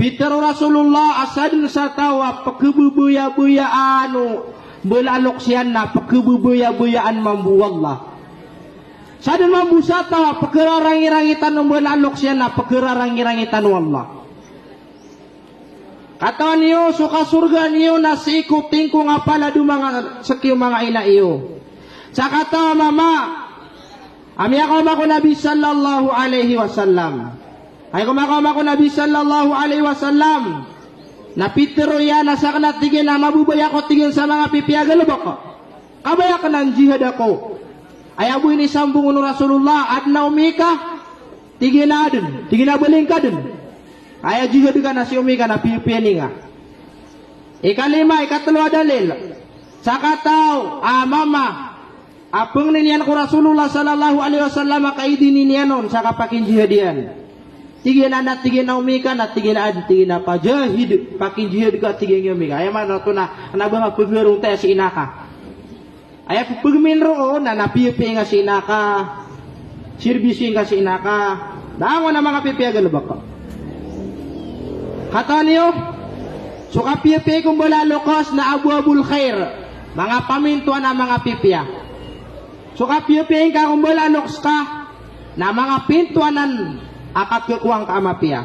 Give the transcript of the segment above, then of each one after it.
Peter Rasulullah asadun satawa pakebubuya-buya anu belalok sian na pakebubuya-buyaan mambu Allah. Sadun mambu satawa pakerarang-irangitan belalok sian na pakerarang-irangitan Allah. Kata niyo suka surga niyo nasi ikut tingkung apala du mga sekiu mga ina iyo. Sakata mama ami ako Nabi sallallahu alaihi wasallam. Ay kumakaw Nabi sallallahu alaihi wasallam. Na pitero yan nasa kanat tigin na mabubaya ko tigin sa mga pipiagal bako. Kabaya ka ng jihad ako. Ay abu ini sambung unu Rasulullah at naumika tigin na dun. Tigin na baling ka dun. Ay jihad ka na si umika na pipiani nga. Ikalima, ikatlo dalil. Sakataw, mama. Apeng ninian ko Rasulullah sallallahu alaihi wasallam kaidi ninianon sa kapakin jihadian. Tigin anak tigin na umika na tigin ad tigin na pajahid pakin jihad ka tigin umika. Ay man to na nabang pagurong tayo si inaka. Ay pagmin roon na napipi nga si inaka. Sirbisin nga si inaka. Daango na mga pipiagal baka. Kata niyo, suka pipi kung wala lokos na abu-abul khair. Mga pamintuan na mga pipia. Suka pipi ka kung wala lokos ka na mga pintuanan akat kekuang kaamapia.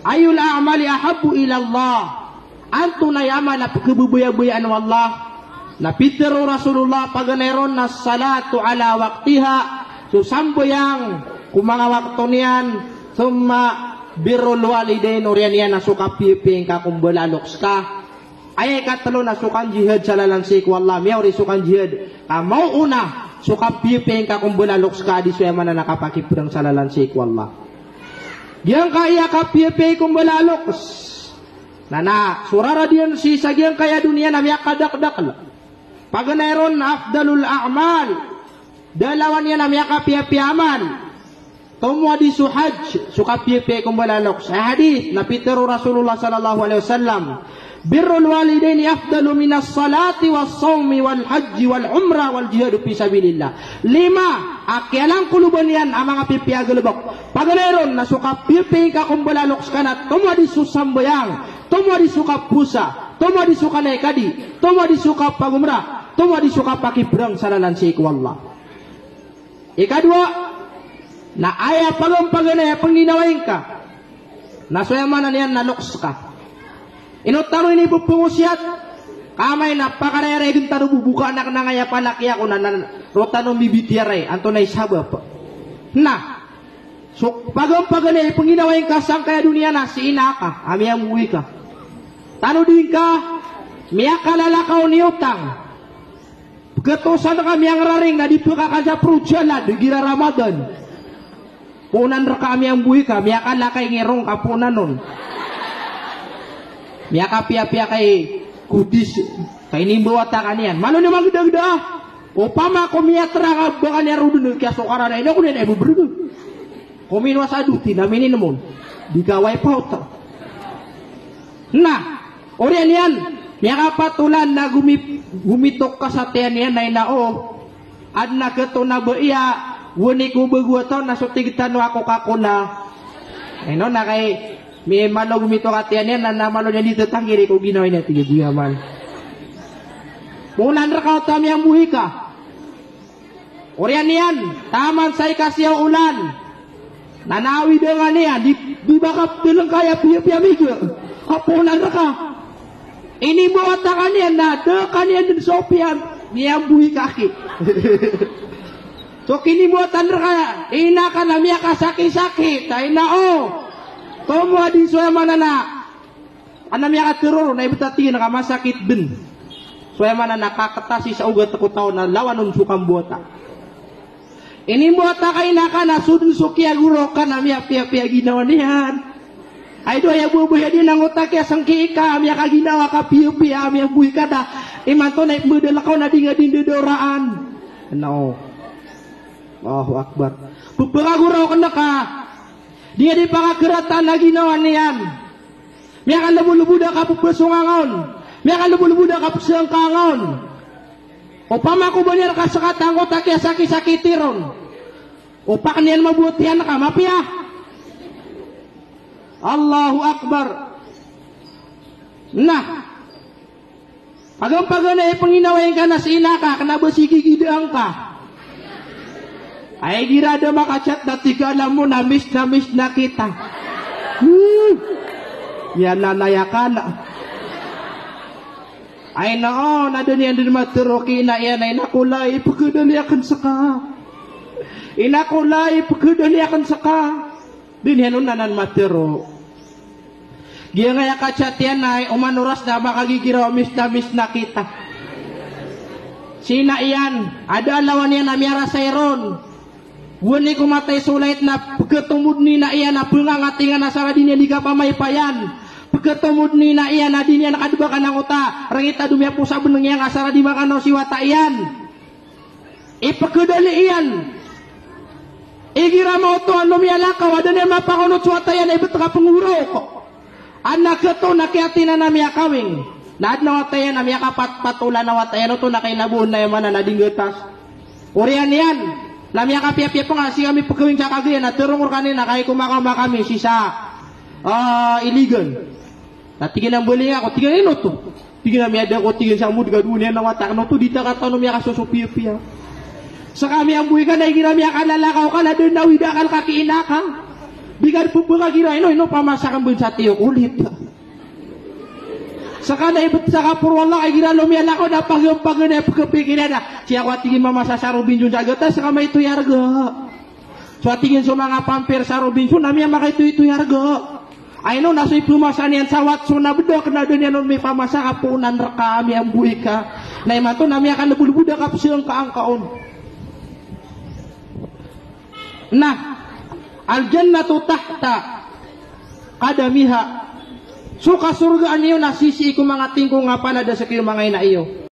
Ayul a'mali ahabbu ila Allah. Anto na yaman na kebubuya-buyaan wallah. Na pitero Rasulullah paganeron na salatu ala waktiha. So samboyang kumanga wakto niyan. Thumma birrul walidain urian yan na suka piping ka kumbala loks ka. Ay katalo na sukan jihad sa lalansik wallah. Miyaw rin sukan jihad. Mau una suka piping ka kumbala loks ka di suya man na nakapakipurang sa lalansik wallah. Diyan kaya ka piping kumbala loks. Na surara diyan si sagyang kaya dunia na miyak kadak-dak la. Paganaron afdalul a'mal. Dalawan yan na miyak kapiyapiyaman. Tumwa di suhaj suka pipe kumbalalok sa hadith na pitero Rasulullah sallallahu alaihi wasallam birrul walidaini afdalu minas salati was shaumi wal haji wal umrah wal jihad fi sabilillah. 5 akyalang kuluban yan ang mga pipiagalubok paganeron na suka pipe ka kumbalalok kana tumwa di susambayang tumwa di suka pusa tumwa di suka naikadi tumwa di suka pagumrah tumwa di suka pakibrang salalansi wallah. Ikadua na aya pagampagana panginawain ka. Nasuyamanan yan na loks ka. Inutaro ini pupungusyat. Kamay na pakareregin taro bubuka anak na ngaya palakya ko na rotano bibitiaray. Anto na isaba pa. Na. So pagampagana panginawain ka sang kaya dunia na si ina ka. Ami ang uwi ka. Tano din ka. Miya kalalakaw ni utang. Ketosan kami ang raring na di pa kakasya prujala. Di gira Ramadan. Punan ra kami ang buhi ka, miya ka lakay ngerong kapunan nun. Miya ka pia-pia kay kudis, kay nimbawa ta kanian. Malo ni magdagda. Upama ko miya terang baka ni rudun kaya sokara na ina ko din ay bubrug. Kuminwa sa duti namin namun. Digaway pauta. Na, orian yan. Miya ka patulan na gumitok ka sa tiyan yan na inao. Ad na keto na iya. Wuni ko bagwata na sutigtan no ako kakuna. Ano na kay may malo gumito katian yan na malo niya dito tangiri ko ginawa niya tigiyaman. Punan ra ka tami ang buhi ka. Orian yan taman say kasyaw ulan. Nanawi dengan niya di bakap tulang kaya piya-piya migo. Kapunan ra ka. Ini buat tangan niya na de kaniya din sopian niya ang buhi kaki. So kini buatan ka, ina ka na miya ka sakit-sakit, ay na Tomwa di suya mana na, anam miya ka teror, na ibutatingin na ka masakit din. Suya mana na kakatasi sa ugat ako tao na lawanon sukang buata. Ini buata ka ina ka na sudun sukia guro ka na miya pia-pia ginawa niyan. Ay do ya bubuya din ang utak ya sangki ka, miya ka ginawa ka pia-pia, miya buhi ka da. Imanto na ibudala ko na di nga din dodoraan. No. Allahu Akbar. Pagpagaguraw ka na ka. Dia di pakakeratan na ginawa niyan. Miya ka lubu-lubuda ka pupusungangon. Miya ka lubu-lubuda ka pusangkangon. O pamaku banyer ka sa katanggo takya sakit-sakitiron. O pak niyan mabutihan ka mapia. Allahu Akbar. Nah, pagam-pagam ay panginawain ka na sa inaka, kena bersigigidang ka. Ay girada makacat na tiga alam mo, na-miss na kita. Yan na nayakan. Ay noon, na doon yan din maturoki na yan, ay nakulay, pagkadali akan saka. Inakulay, pagkadali akan saka. Din yan nanan maturo. Dia ngaya kacat yan ay umanuras na makagigiraw, miss na kita. Sina iyan, ada lawan yan na miyara sayron. Wani kumatay sulit na pagkatumud ni na iyan na pungangatingan na sa din yan di ka pamaypayan. Pagkatumud ni na iyan na din yan nakadibakan ng uta. Rangita dumya po sa bunang yan asara di makano si wata iyan. Ipagkadali iyan. Igira mo ito ang lumiyalakaw. Ada niya mapakunot sa wata yan. Ibet ka pangurok. Anak ito nakiati na namiya kawing. Naad na wata yan. Namiya kapatpatula na wata yan. Ito nakainabuon na yaman na nadinggetas. Uriyan yan. Namiya kapiya-piya pa nga. Si kami pagkawing sa kagayan. Naturungur kanina. Kaya kumakama kami. Sisa. Iligan. Natigin ang buling ako. Tigin ino to. Tigin na miyada ko. Tigin sa mood. Gadunin na watak. No to. Dita ka to. Namiya kasusupiya-piya. Sa kami ang buhay ka na. Ginamiya ka lalakaw ka. Ladun na widakal kakiina ka. Bigan po ba gira ino pamasakan bun sa tiyo ulit. Saka na ibet sa kapurwala kay gira lumiyan ako na pag-pag na pagkapikin na. Siya ko atingin mamasa sa Robinson sa gata saka may tuyarga. So atingin sa mga pampir sa Robinson namiya makay tuyarga. Ay no nasoy pumasan yan sa Watson na bedok na doon yan may pamasa kapunan ra kami ang buhay ka. Na imato namiya kan nabulbuda kapsiyang kaangkaon. Nah, al-jannatu tahta kadamiha. Suka surgaan niyo nasisi ko mga tingko nga pala da sa kayo mga ina iyo.